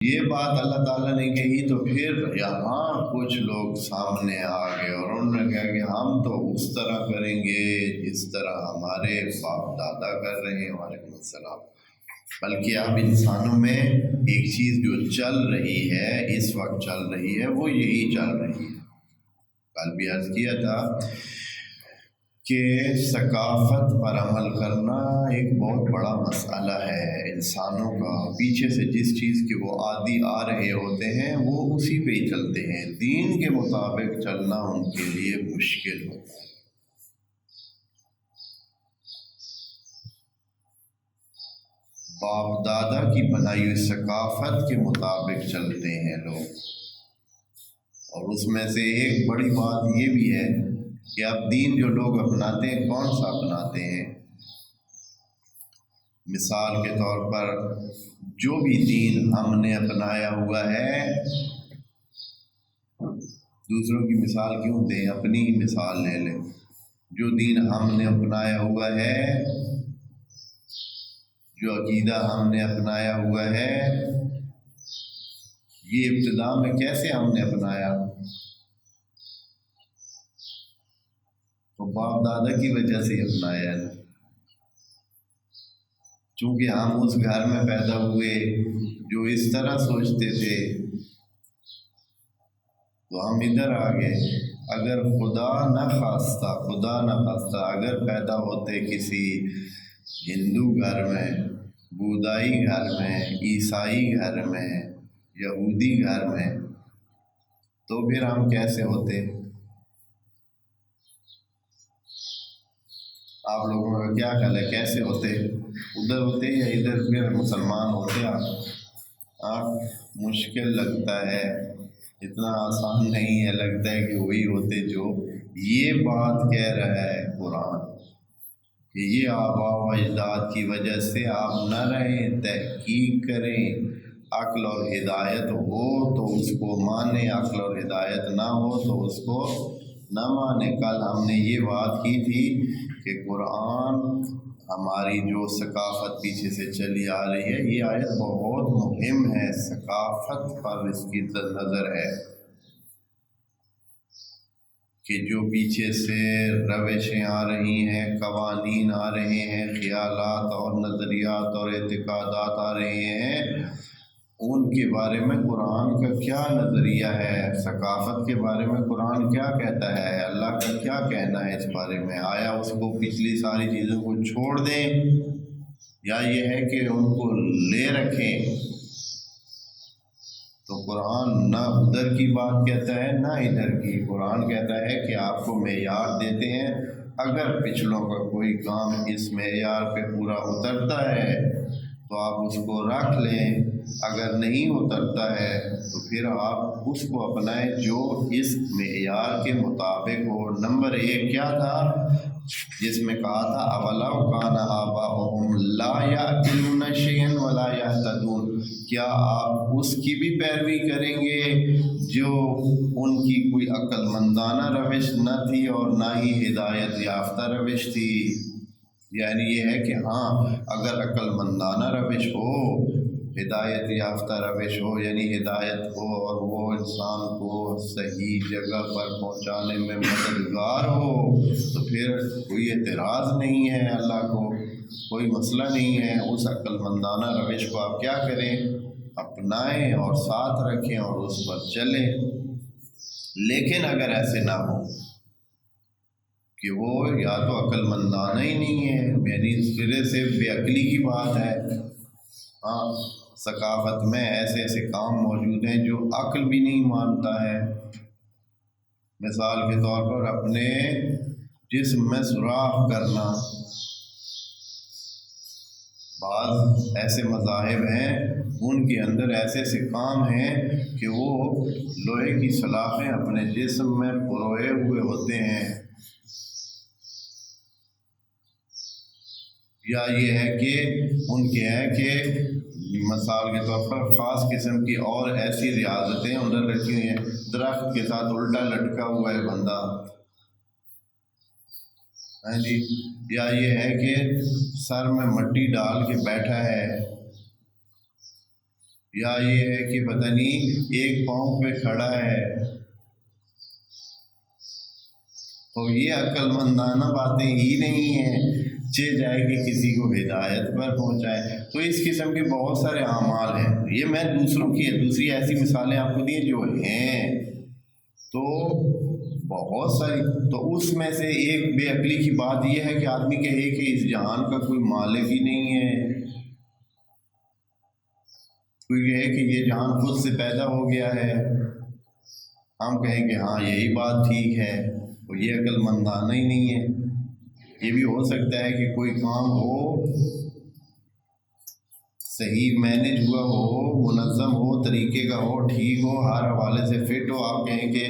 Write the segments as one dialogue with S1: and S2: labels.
S1: یہ بات اللہ تعالیٰ نے کہی تو پھر یہاں کچھ لوگ سامنے آ گئے اور انہوں نے کہا کہ ہم تو اس طرح کریں گے جس طرح ہمارے باپ دادا کر رہے ہیں۔ وعلیکم السلام۔ بلکہ اب انسانوں میں ایک چیز جو چل رہی ہے، اس وقت چل رہی ہے، وہ یہی چل رہی ہے۔ کل بھی عرض کیا تھا کہ ثقافت پر عمل کرنا ایک بہت بڑا مسئلہ ہے انسانوں کا۔ پیچھے سے جس چیز کے وہ عادی آ رہے ہوتے ہیں وہ اسی پہ ہی چلتے ہیں، دین کے مطابق چلنا ان کے لیے مشکل ہوتا ہے۔ باپ دادا کی بنائی ہوئی ثقافت کے مطابق چلتے ہیں لوگ، اور اس میں سے ایک بڑی بات یہ بھی ہے کہ اب دین جو لوگ اپناتے ہیں کون سا اپناتے ہیں؟ مثال کے طور پر جو بھی دین ہم نے اپنایا ہوا ہے، دوسروں کی مثال کیوں دیں، اپنی ہی مثال لے لیں۔ جو دین ہم نے اپنایا ہوا ہے، جو عقیدہ ہم نے اپنایا ہوا ہے، یہ ابتدا میں کیسے ہم نے اپنایا؟ تو باپ دادا کی وجہ سے اپنایا ہے، چونکہ ہم اس گھر میں پیدا ہوئے جو اس طرح سوچتے تھے تو ہم ادھر آ گئے۔ اگر خدا نہ خواستہ اگر پیدا ہوتے کسی ہندو گھر میں، بودائی گھر میں، عیسائی گھر میں، یہودی گھر میں، تو پھر ہم کیسے ہوتے؟ آپ لوگوں کا کیا خیال ہے، کیسے ہوتے؟ ادھر ہوتے یا ادھر پھر مسلمان ہوتے؟ آپ مشکل لگتا ہے، اتنا آسان نہیں ہے، لگتا ہے کہ وہی ہوتے جو یہ بات کہہ رہا ہے قرآن کہ یہ آباء و اجداد کی وجہ سے آپ نہ رہیں، تحقیق کریں، عقل اور ہدایت ہو تو اس کو مانیں، عقل اور ہدایت نہ ہو تو اس کو نہ مانیں۔ کل ہم نے یہ بات کی تھی کہ قرآن ہماری جو ثقافت پیچھے سے چلی آ رہی ہے، یہ آیت بہت مہم ہے، ثقافت پر اس کی نظر ہے کہ جو پیچھے سے روشیں آ رہی ہیں، قوانین آ رہے ہیں، خیالات اور نظریات اور اعتقادات آ رہے ہیں، ان کے بارے میں قرآن کا کیا نظریہ ہے؟ ثقافت کے بارے میں قرآن کیا کہتا ہے؟ اللہ کا کیا کہنا ہے اس بارے میں؟ آیا اس کو پچھلی ساری چیزوں کو چھوڑ دیں یا یہ ہے کہ ان کو لے رکھیں؟ تو قرآن نہ ادھر کی بات کہتا ہے نہ ادھر کی۔ قرآن کہتا ہے کہ آپ کو معیار دیتے ہیں، اگر پچھلوں کا کوئی کام اس معیار پہ پورا اترتا ہے تو آپ اس کو رکھ لیں، اگر نہیں اترتا ہے تو پھر آپ اس کو اپنائیں جو اس معیار کے مطابق ہو۔ نمبر 1 کیا تھا جس میں کہا تھا اَوَلَوْ كَانَ آبَاؤُهُمْ لَا يَعْقِلُونَ شَيْئًا وَلَا يَهْتَدُونَ، کیا آپ اس کی بھی پیروی کریں گے جو ان کی کوئی عقل مندانہ روش نہ تھی اور نہ ہی ہدایت یافتہ روش تھی؟ یعنی یہ ہے کہ ہاں، اگر عقل مندانہ روش ہو، ہدایت یافتہ روش ہو، یعنی ہدایت ہو اور وہ انسان کو صحیح جگہ پر پہنچانے میں مددگار ہو، تو پھر کوئی اعتراض نہیں ہے، اللہ کو کوئی مسئلہ نہیں ہے۔ اس عقل مندانہ روش کو آپ کیا کریں؟ اپنائیں اور ساتھ رکھیں اور اس پر چلیں۔ لیکن اگر ایسے نہ ہو کہ وہ یا تو عقل مندانہ ہی نہیں ہے، یعنی سرے سے بے عقلی کی بات ہے، ہاں ثقافت میں ایسے ایسے کام موجود ہیں جو عقل بھی نہیں مانتا ہے۔ مثال کے طور پر اپنے جسم میں سوراخ کرنا، بعض ایسے مذاہب ہیں ان کے اندر ایسے ایسے کام ہیں کہ وہ لوہے کی سلاخیں اپنے جسم میں پروئے ہوئے ہوتے ہیں، یا یہ ہے کہ ان کے ہے کہ مثال کے طور پر خاص قسم کی اور ایسی ریاضتیں اندر رکھی ہوئی ہیں، درخت کے ساتھ الٹا لٹکا ہوا ہے بندہ، ہاں جی، یا یہ ہے کہ سر میں مٹی ڈال کے بیٹھا ہے، یا یہ ہے کہ پتہ نہیں ایک پاؤں پہ کھڑا ہے، تو یہ عقل مندانہ باتیں ہی نہیں ہیں جائے کہ کسی کو ہدایت پر پہنچائے۔ تو اس قسم کے بہت سارے اعمال ہیں، یہ میں دوسروں کی دوسری ایسی مثالیں آپ کو دی جو ہیں، تو بہت ساری۔ تو اس میں سے ایک بے عقلی کی بات یہ ہے کہ آدمی کہے کہ اس جہان کا کوئی مالک ہی نہیں ہے، کوئی کہے کہ یہ جہان خود سے پیدا ہو گیا ہے، ہم کہیں کہ ہاں یہی بات ٹھیک ہے، تو یہ عقل مندانہ ہی نہیں ہے۔ یہ بھی ہو سکتا ہے کہ کوئی کام ہو صحیح مینج ہوا ہو، منظم ہو، طریقے کا ہو، ٹھیک ہو، ہر حوالے سے فٹ ہو، آپ کہیں کہ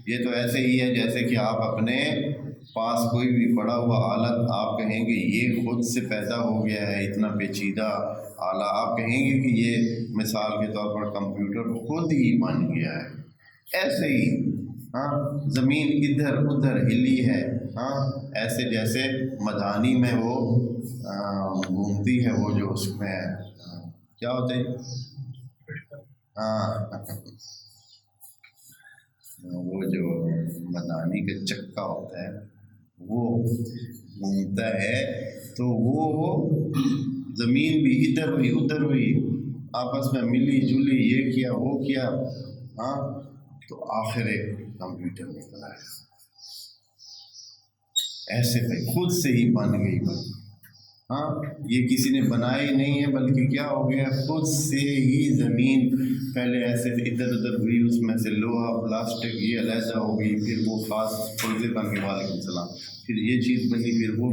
S1: یہ تو ایسے ہی ہے جیسے کہ آپ اپنے پاس کوئی بھی پڑا ہوا آلت آپ کہیں کہ یہ خود سے پیدا ہو گیا ہے، اتنا پیچیدہ آلہ آپ کہیں گے کہ یہ مثال کے طور پر کمپیوٹر خود ہی بن گیا ہے، ایسے ہی ہاں زمین ادھر ادھر ہلی ہے، ہاں ایسے جیسے مدانی میں وہ گھومتی ہے، وہ جو اس میں کیا ہوتے ہیں، ہاں وہ جو مدانی کا چکا ہوتا ہے وہ گھومتا ہے، تو وہ زمین بھی ادھر ہوئی ادھر ہوئی، آپس میں ملی جلی، یہ کیا وہ کیا، ہاں تو آخر ایک کمپیوٹر نکلا ہے، ایسے بھائی خود سے ہی بن گئی بات، ہاں یہ کسی نے بنائی نہیں ہے بلکہ کیا ہو گیا، خود سے ہی زمین پہلے ایسے ادھر ادھر ہوئی، اس میں سے لوہا پلاسٹک یہ علیحدہ ہو گئی، پھر وہ خاص پرزے بن گئے، وعلیکم السلام، پھر یہ چیز بنی، پھر وہ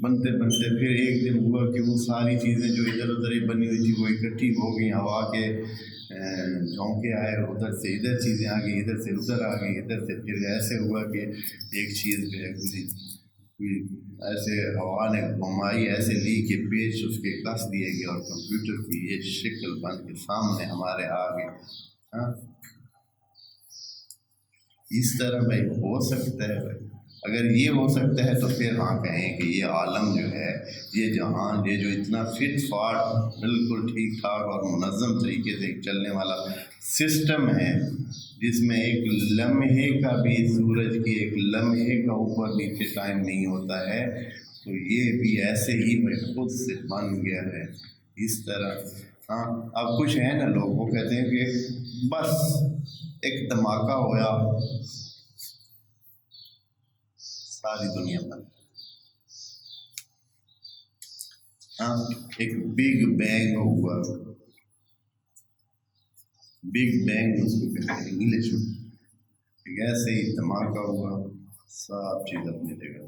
S1: بنتے بنتے پھر ایک دن ہوا کہ وہ ساری چیزیں جو ادھر ادھر ہی بنی ہوئی تھی وہ اکٹھی ہو گئی، ہوا کے جھونکے آئے، ادھر سے ادھر چیزیں آ گئی، ادھر سے ادھر آ گئی، ادھر سے پھر ایسے ہوا کہ ایک چیز جو ہے کوئی ایسے ہوا نے گھمائی، ایسے لی کہ پیچ اس کے کس دیے گئے اور کمپیوٹر کی یہ شکل بن کے سامنے ہمارے آ گئی۔ ہاں اس طرح بھائی ہو سکتا ہے، اگر یہ ہو سکتا ہے تو پھر ہاں کہیں کہ یہ عالم جو ہے، یہ جہان، یہ جو اتنا فٹ فاٹ بالکل ٹھیک ٹھاک اور منظم طریقے سے چلنے والا سسٹم ہے، جس میں ایک لمحے کا بھی سورج کی ایک لمحے کا اوپر نیچے ٹائم نہیں ہوتا ہے، تو یہ بھی ایسے ہی بھائی خود سے بن گیا ہے اس طرح۔ ہاں اب کچھ ہیں نا لوگ وہ کہتے ہیں کہ بس ایک دھماکہ ہوا ساری دنیا پر، ہاں ایک بگ بینگ ہوا، بگ بینگ اس کو کہتے ہیں انگلش میں، ایک ایسے ہی دھماکہ ہوا، سب چیز اپنی جگہ،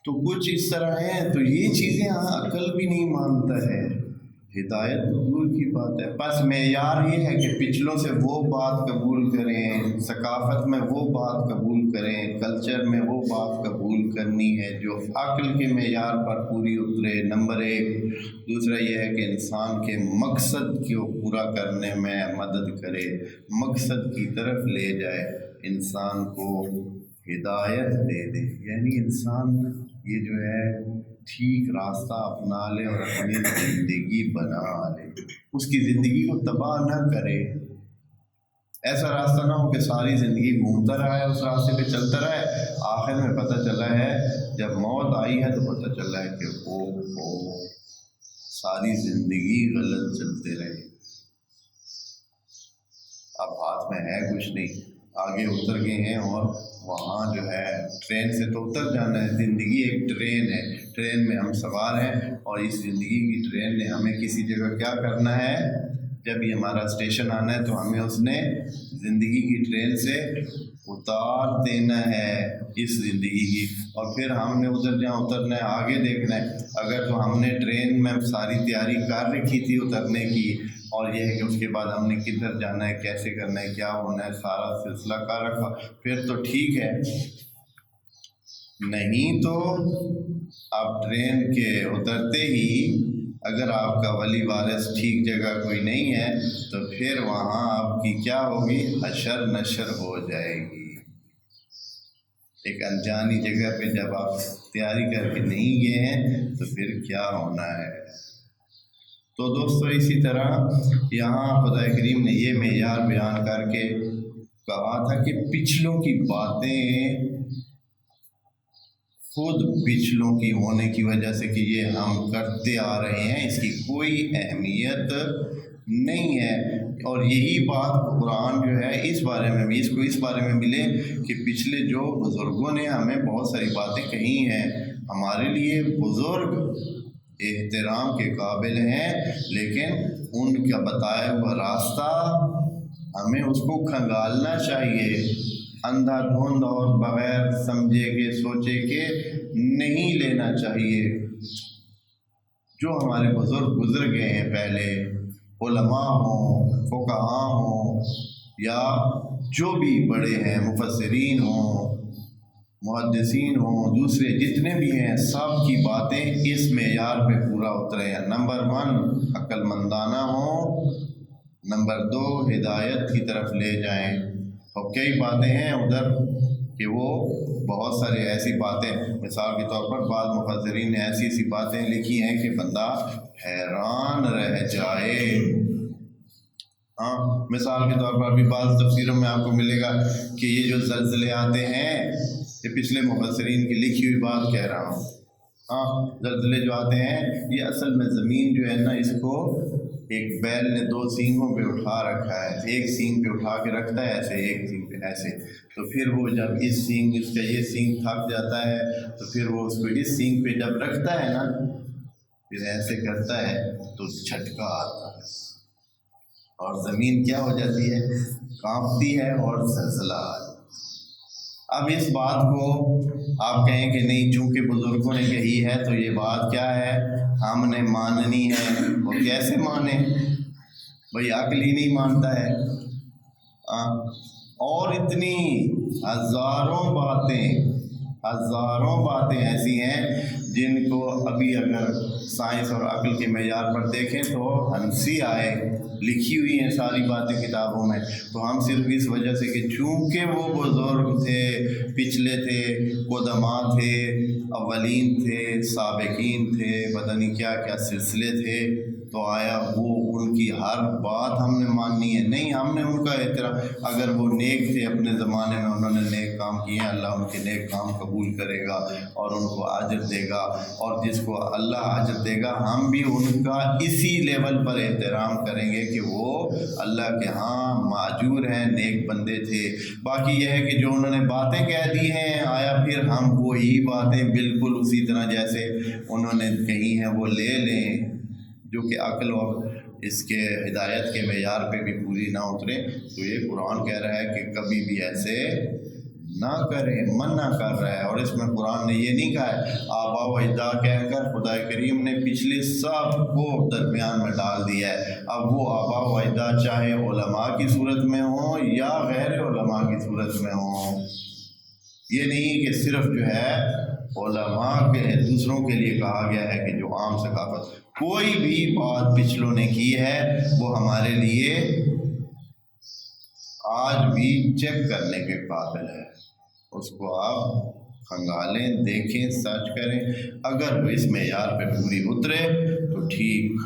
S1: تو کچھ اس طرح ہیں، تو یہ چیزیں عقل بھی نہیں مانتا ہے، ہدایت تو دور کی بات ہے، بس معیار یہ ہے کہ پچھلوں سے وہ بات قبول کریں، ثقافت میں وہ بات قبول کریں، کلچر میں وہ بات قبول کرنی ہے جو عقل کے معیار پر پوری اترے، نمبر ایک۔ دوسرا یہ ہے کہ انسان کے مقصد کو پورا کرنے میں مدد کرے، مقصد کی طرف لے جائے، انسان کو ہدایت دے دے، یعنی انسان یہ جو ہے ٹھیک راستہ اپنا لے اور اپنی زندگی بنا لے، اس کی زندگی کو تباہ نہ کرے، ایسا راستہ نہ ہو کہ ساری زندگی گھومتا رہا ہے، اس راستے پہ چلتا رہا ہے، آخر میں پتہ چلا ہے جب موت آئی ہے تو پتہ چلا ہے کہ او ساری زندگی غلط چلتے رہے، اب ہاتھ میں ہے کچھ نہیں، آگے اتر گئے ہیں، اور وہاں جو ہے ٹرین سے تو اتر جانا ہے، زندگی ایک ٹرین ہے، ٹرین میں ہم سوار ہیں، اور اس زندگی کی ٹرین نے ہمیں کسی جگہ کیا کرنا ہے، جب یہ ہمارا اسٹیشن آنا ہے تو ہمیں اس نے زندگی کی ٹرین سے اتار دینا ہے اس زندگی کی، اور پھر ہم نے ادھر جہاں اترنا ہے آگے دیکھنا ہے، اگر تو ہم نے ٹرین میں ساری تیاری کر رکھی تھی اترنے کی، اور یہ ہے کہ اس کے بعد ہم نے کدھر جانا ہے، کیسے کرنا ہے، کیا ہونا ہے، سارا سلسلہ کر رکھا، پھر تو ٹھیک ہے، نہیں تو آپ ٹرین کے اترتے ہی اگر آپ کا ولی وارث ٹھیک جگہ کوئی نہیں ہے تو پھر وہاں آپ کی کیا ہوگی، حشر نشر ہو جائے گی، ایک انجانی جگہ پہ جب آپ تیاری کر کے نہیں گئے ہیں تو پھر کیا ہونا ہے، تو دوستو اسی طرح یہاں خدا کریم نے یہ معیار بیان کر کے کہا تھا کہ پچھلوں کی باتیں خود پچھلوں کی ہونے کی وجہ سے کہ یہ ہم کرتے آ رہے ہیں، اس کی کوئی اہمیت نہیں ہے۔ اور یہی بات قرآن جو ہے اس بارے میں بھی، اس بارے میں ملے کہ پچھلے جو بزرگوں نے ہمیں بہت ساری باتیں کہی ہیں، ہمارے لیے بزرگ احترام کے قابل ہیں، لیکن ان کا بتایا ہوا راستہ ہمیں اس کو کھنگالنا چاہیے، اندھا دھند اور بغیر سمجھے کے سوچے کے نہیں لینا چاہیے۔ جو ہمارے بزرگ گزر گئے ہیں پہلے، علماء ہوں، فقہاء ہوں، یا جو بھی بڑے ہیں، مفسرین ہوں، محدثین ہوں، دوسرے جتنے بھی ہیں، سب کی باتیں اس معیار پہ پورا اترے ہیں۔ نمبر 1 عقل مندانہ ہوں، نمبر 2 ہدایت کی طرف لے جائیں۔ اور کئی باتیں ہیں ادھر کہ وہ بہت سارے ایسی باتیں، مثال کے طور پر بعض مفسرین نے ایسی باتیں لکھی ہیں کہ بندہ حیران رہ جائے۔ مثال کے طور پر ابھی بعض تفسیروں میں آپ کو ملے گا کہ یہ جو زلزلے آتے ہیں، یہ پچھلے مفسرین کی لکھی ہوئی بات کہہ رہا ہوں۔ زلزلے جو آتے ہیں، یہ اصل میں زمین جو ہے نا، اس کو ایک بیل نے 2 سینگوں پہ اٹھا رکھا ہے، ایک سینگ پہ اٹھا کے رکھتا ہے ایسے، ایک سینگ پہ ایسے، تو پھر وہ جب اس کا یہ سینگ تھک جاتا ہے تو پھر وہ اس کو اس سینگ پہ جب رکھتا ہے نا، پھر ایسے کرتا ہے تو جھٹکا آتا ہے اور زمین کیا ہو جاتی ہے، کانپتی ہے اور زلزلہ آتا ہے۔ اب اس بات کو آپ کہیں کہ نہیں، چونکہ بزرگوں نے کہی ہے تو یہ بات کیا ہے، ہم نے ماننی ہے۔ وہ کیسے مانے بھئی، عقل ہی نہیں مانتا ہے۔ اور اتنی ہزاروں باتیں ایسی ہیں جن کو ابھی اگر سائنس اور عقل کے معیار پر دیکھیں تو ہنسی آئے، لکھی ہوئی ہیں ساری باتیں کتابوں میں۔ تو ہم صرف اس وجہ سے کہ چونکہ وہ بزرگ تھے، پچھلے تھے، قدماء تھے، اولین تھے، سابقین تھے، پتہ نہیں کیا کیا سلسلے تھے، تو آیا وہ ان کی ہر بات ہم نے ماننی ہے؟ نہیں، ہم نے ان کا احترام، اگر وہ نیک تھے اپنے زمانے میں، انہوں نے نیک کام کیے ہیں، اللہ ان کے نیک کام قبول کرے گا اور ان کو اجر دے گا، اور جس کو اللہ اجر دے گا ہم بھی ان کا اسی لیول پر احترام کریں گے کہ وہ اللہ کے ہاں ماجور ہیں، نیک بندے تھے۔ باقی یہ ہے کہ جو انہوں نے باتیں کہہ دی ہیں، آیا پھر ہم وہی باتیں بالکل اسی طرح جیسے انہوں نے کہی ہیں وہ لے لیں، جو کہ عقل اور اس کے ہدایت کے معیار پہ بھی پوری نہ اترے؟ تو یہ قرآن کہہ رہا ہے کہ کبھی بھی ایسے نہ کریں، منع کر رہا ہے۔ اور اس میں قرآن نے یہ نہیں کہا ہے آبا و اجداد کہہ کر، خدا کریم نے پچھلے سب کو درمیان میں ڈال دیا ہے۔ اب وہ آبا و اجداد چاہے علماء کی صورت میں ہوں یا غیر علماء کی صورت میں ہوں، یہ نہیں کہ صرف جو ہے علماء کے دوسروں کے لیے کہا گیا ہے کہ جو عام ثقافت، کوئی بھی بات پچھلوں نے کی ہے وہ ہمارے لیے آج بھی چیک کرنے کے قابل ہے۔ اس کو آپ کھنگالیں، دیکھیں، سرچ کریں، اگر وہ اس معیار پہ پوری اترے تو ٹھیک